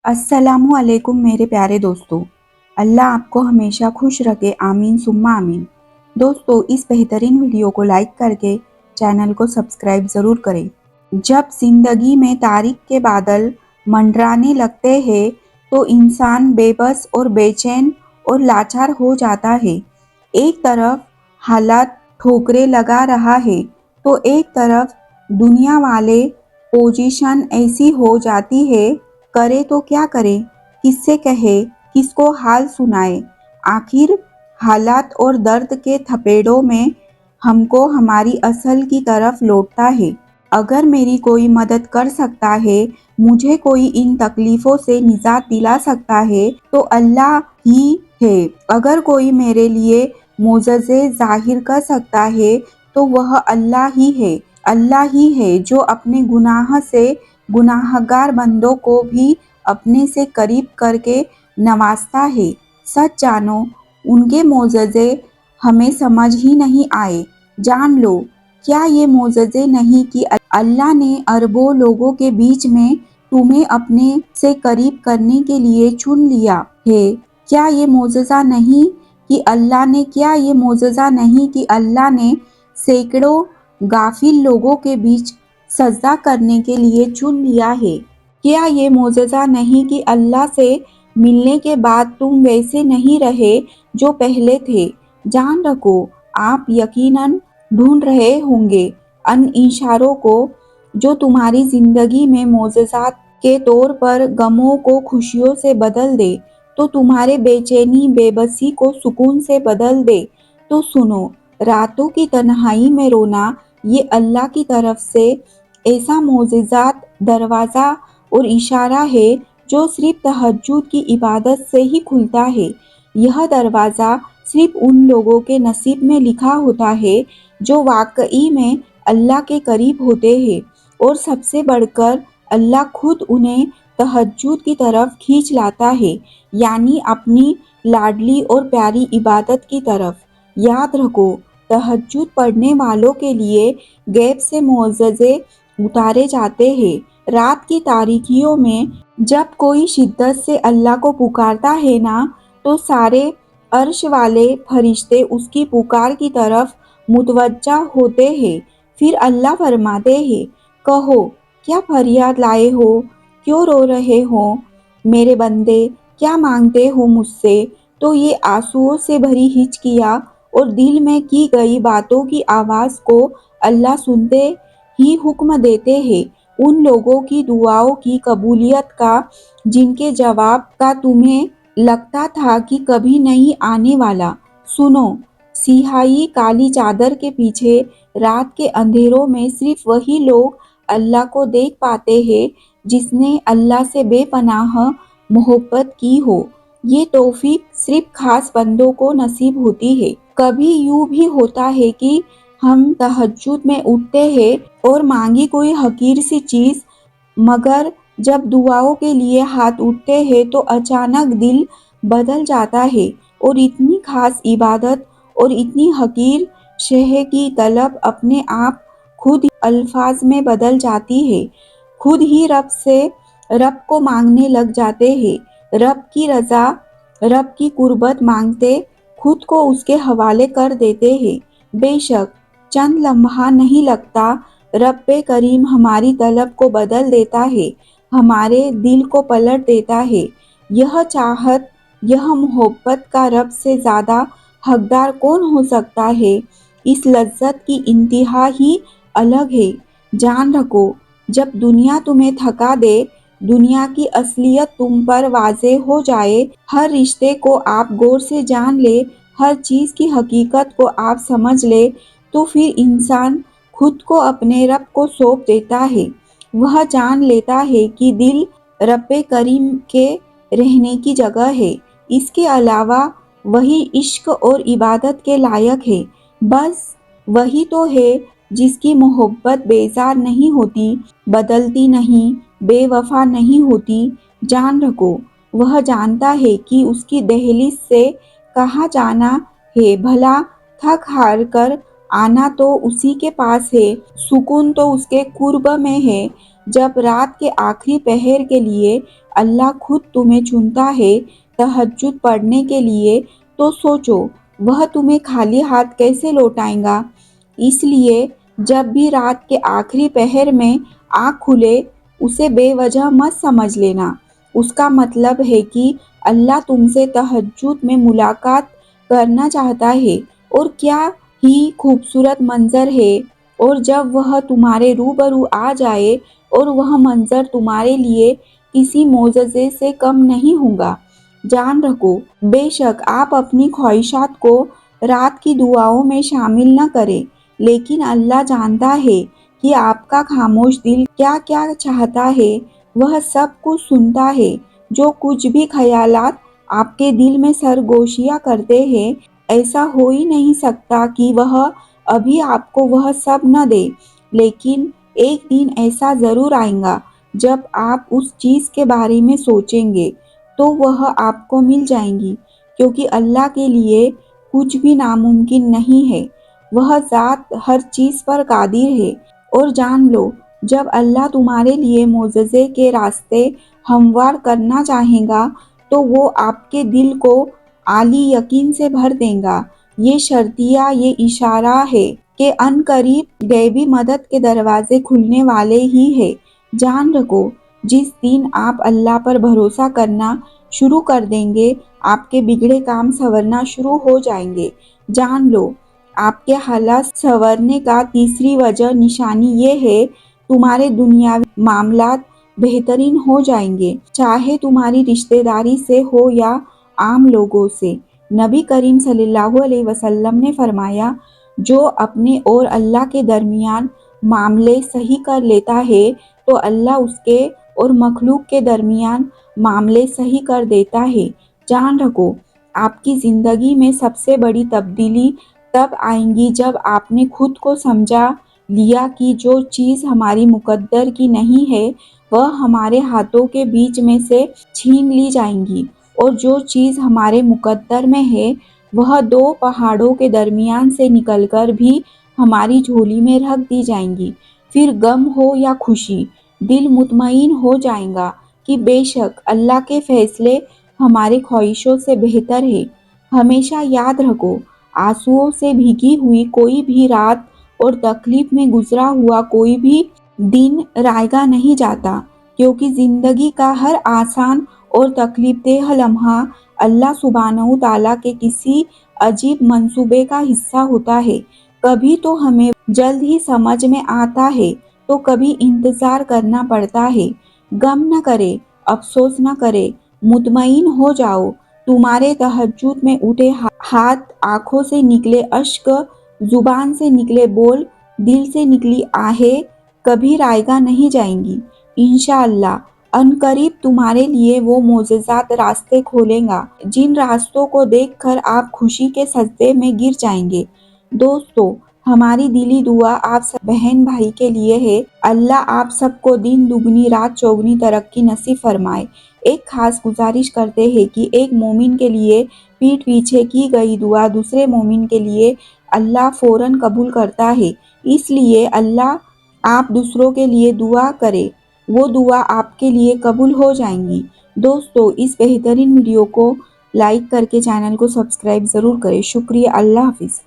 अस्सलामु अलैकुम मेरे प्यारे दोस्तों। अल्लाह आपको हमेशा खुश रखे, आमीन सुम्मा आमीन। दोस्तों, इस बेहतरीन वीडियो को लाइक करके चैनल को सब्सक्राइब ज़रूर करें। जब ज़िंदगी में तारीख के बादल मंडराने लगते हैं तो इंसान बेबस और बेचैन और लाचार हो जाता है। एक तरफ हालात ठोकरें लगा रहा है तो एक तरफ दुनिया वाले पोजीशन ऐसी हो जाती है, करे तो क्या करे, किससे कहे, किसको हाल सुनाए। आखिर हालात और दर्द के थपेड़ों में हमको हमारी असल की तरफ लौटता है। अगर मेरी कोई मदद कर सकता है, मुझे कोई इन तकलीफ़ों से निजात दिला सकता है तो अल्लाह ही है। अगर कोई मेरे लिए मोज़ज़े ज़ाहिर कर सकता है तो वह अल्लाह ही है। अल्लाह ही है जो अपने गुनाह से गुनाहगार बंदों को भी अपने से करीब करके नवाजता है। सच जानो, उनके मोज़ज़े हमें समझ ही नहीं आए। जान लो, क्या ये मोज़ज़े नहीं कि अल्लाह ने अरबों लोगों के बीच में तुम्हें अपने से करीब करने के लिए चुन लिया है। क्या ये मोज़ज़ा नहीं कि अल्लाह ने सैकड़ों गाफिल लोगों के बीच सजदा करने के लिए चुन लिया है। क्या ये मोज़ज़ा नहीं कि अल्लाह से मिलने के बाद तुम वैसे नहीं रहे जो पहले थे। जान रखो, आप यकीनन ढूंढ रहे होंगे उन इशारों को जो तुम्हारी जिंदगी में मोज़ज़ात के तौर पर गमों को खुशियों से बदल दे, तो तुम्हारे बेचैनी बेबसी को सुकून से बदल दे। तो सुनो, रातों की तन्हाई में रोना ये अल्लाह की तरफ से ऐसा मोज़ज़ात दरवाज़ा और इशारा है जो सिर्फ तहज्जुद की इबादत से ही खुलता है। यह दरवाज़ा सिर्फ उन लोगों के नसीब में लिखा होता है जो वाकई में अल्लाह के करीब होते हैं, और सबसे बढ़कर अल्लाह खुद उन्हें तहज्जुद की तरफ खींच लाता है, यानी अपनी लाडली और प्यारी इबादत की तरफ। याद रखो, तहज्जुद पढ़ने वालों के लिए गैब से मोज़ज़े उतारे जाते हैं। रात की तारीकियों में जब कोई शिद्दत से अल्लाह को पुकारता है ना, तो सारे अर्श वाले फरिश्ते उसकी पुकार की तरफ मुतवज्जा होते हैं। फिर अल्लाह फरमाते हैं, कहो, क्या फरियाद लाए हो, क्यों रो रहे हो मेरे बंदे, क्या मांगते हो मुझसे। तो ये आंसुओं से भरी हिचकियाँ और दिल में की गई बातों की आवाज़ को अल्लाह सुनते ही हुक्म देते हैं उन लोगों की दुआओं की कबूलियत का जिनके जवाब का तुम्हें लगता था कि कभी नहीं आने वाला। सुनो, सियाही काली चादर के पीछे रात के अंधेरों में सिर्फ वही लोग अल्लाह को देख पाते हैं जिसने अल्लाह से बेपनाह मोहब्बत की हो। ये तौफीक सिर्फ खास बंदों को नसीब होती है। कभी यूं भी होता है कि हम तहज्जुद में उठते हैं और मांगी कोई हकीर सी चीज़, मगर जब दुआओं के लिए हाथ उठते हैं तो अचानक दिल बदल जाता है और इतनी खास इबादत और इतनी हकीर शय की तलब अपने आप खुद अल्फाज में बदल जाती है। खुद ही रब को मांगने लग जाते हैं। रब की रज़ा, रब की कुर्बत मांगते खुद को उसके हवाले कर देते हैं। बेशक चंद लम्हा नहीं लगता, रब्बे करीम हमारी तलब को बदल देता है, हमारे दिल को पलट देता है। यह चाहत, यह मोहब्बत का रब से ज़्यादा हकदार कौन हो सकता है। इस लज्जत की इंतहा ही अलग है। जान रखो, जब दुनिया तुम्हें थका दे, दुनिया की असलियत तुम पर वाज़े हो जाए, हर रिश्ते को आप गौर से जान ले, हर चीज़ की हकीकत को आप समझ ले, तो फिर इंसान खुद को अपने रब को सौंप देता है। वह जान लेता है कि दिल रब्बे करीम के रहने की जगह है। इसके अलावा वही इश्क और इबादत के लायक है। बस वही तो है जिसकी मोहब्बत बेजार नहीं होती, बदलती नहीं, बेवफा नहीं होती। जान रखो, वह जानता है कि उसकी दहलीज से कहाँ जाना है। भला थक हार कर आना तो उसी के पास है, सुकून तो उसके कुर्ब में है। जब रात के आखिरी पहर के लिए اللہ خود تمہیں چنتا ہے تہجد پڑھنے کے لیے، تو سوچو وہ تمہیں خالی ہاتھ کیسے لوٹائے گا۔ اس لیے جب بھی رات کے آخری پہر میں آنکھ کھلے اسے بے وجہ مت سمجھ لینا، اس کا مطلب ہے کہ اللہ تم سے تہجد میں ملاقات کرنا چاہتا ہے، اور کیا ہی خوبصورت منظر ہے۔ اور جب وہ تمہارے روبرو آ جائے اور وہ منظر تمہارے لیے کسی معجزے سے کم نہیں ہوگا۔ جان رکھو بے شک آپ اپنی خواہشات کو رات کی دعاؤں میں شامل نہ کریں، لیکن اللہ جانتا ہے کہ آپ کا خاموش دل کیا کیا چاہتا ہے، وہ سب کچھ سنتا ہے۔ جو کچھ بھی خیالات آپ کے دل میں سرگوشیاں کرتے ہیں، ایسا ہو ہی نہیں سکتا کہ وہ ابھی آپ کو وہ سب نہ دے، لیکن ایک دن ایسا ضرور آئے گا جب آپ اس چیز کے بارے میں سوچیں گے تو وہ آپ کو مل جائیں گی، کیونکہ اللہ کے لیے کچھ بھی ناممکن نہیں ہے، وہ ذات ہر چیز پر قادر ہے۔ اور جان لو جب اللہ تمہارے لیے معجزے کے راستے ہموار کرنا چاہے گا تو وہ آپ کے دل کو عالی یقین سے بھر دے گا۔ یہ شرطیہ یہ اشارہ ہے کہ ان قریب غیبی مدد کے دروازے کھلنے والے ہی ہیں۔ جان رکھو جس دن آپ اللہ پر بھروسہ کرنا شروع کر دیں گے آپ کے بگڑے کام سنورنا شروع ہو جائیں گے۔ جان لو آپ کے حالات سنورنے کا تیسری وجہ نشانی یہ ہے تمہارے دنیاوی معاملات بہترین ہو جائیں گے، چاہے تمہاری رشتہ داری سے ہو یا عام لوگوں سے۔ نبی کریم صلی اللہ علیہ وسلم نے فرمایا جو اپنے اور اللہ کے درمیان معاملے صحیح کر لیتا ہے تو اللہ اس کے اور مخلوق کے درمیان معاملے صحیح کر دیتا ہے۔ جان رکھو آپ کی زندگی میں سب سے بڑی تبدیلی تب آئے گی جب آپ نے خود کو سمجھا لیا کہ جو چیز ہماری مقدر کی نہیں ہے وہ ہمارے ہاتھوں کے بیچ میں سے چھین لی جائے گی، اور جو چیز ہمارے مقدر میں ہے وہ دو پہاڑوں کے درمیان سے نکل کر بھی ہماری جھولی میں رکھ دی جائیں گی۔ پھر غم ہو یا خوشی دل مطمئن ہو جائے گا کہ بے شک اللہ کے فیصلے ہماری خواہشوں سے بہتر ہے۔ ہمیشہ یاد رکھو آنسوؤں سے بھیگی ہوئی کوئی بھی رات اور تکلیف میں گزرا ہوا کوئی بھی دن رائگاں نہیں جاتا، کیونکہ زندگی کا ہر آسان اور تکلیف دہ لمحہ اللہ سبحانہ وتعالیٰ کے کسی عجیب منصوبے کا حصہ ہوتا ہے۔ کبھی تو ہمیں جلد ہی سمجھ میں آتا ہے تو کبھی انتظار کرنا پڑتا ہے۔ غم نہ کرے، افسوس نہ کرے، مطمئن ہو جاؤ، تمہارے تہجد میں اٹھے ہاتھ، آنکھوں سے نکلے اشک، زبان سے نکلے بول، دل سے نکلی آہیں کبھی رائگاں نہیں جائیں گی۔ انشاءاللہ ان قریب تمہارے لیے وہ معجزات راستے کھولے گا جن راستوں کو دیکھ کر آپ خوشی کے سجدے میں گر جائیں گے۔ دوستو ہماری دلی دعا آپ سب بہن بھائی کے لیے ہے، اللہ آپ سب کو دن دگنی رات چوگنی ترقی نصیب فرمائے۔ ایک خاص گزارش کرتے ہیں کہ ایک مومن کے لیے پیٹھ پیچھے کی گئی دعا دوسرے مومن کے لیے اللہ فوراً قبول کرتا ہے، اس لیے اللہ آپ دوسروں کے لیے دعا کریں، وہ دعا آپ کے لیے قبول ہو جائیں گی۔ دوستو اس بہترین ویڈیو کو لائک کر کے چینل کو سبسکرائب ضرور کریں۔ شکریہ، اللہ حافظ۔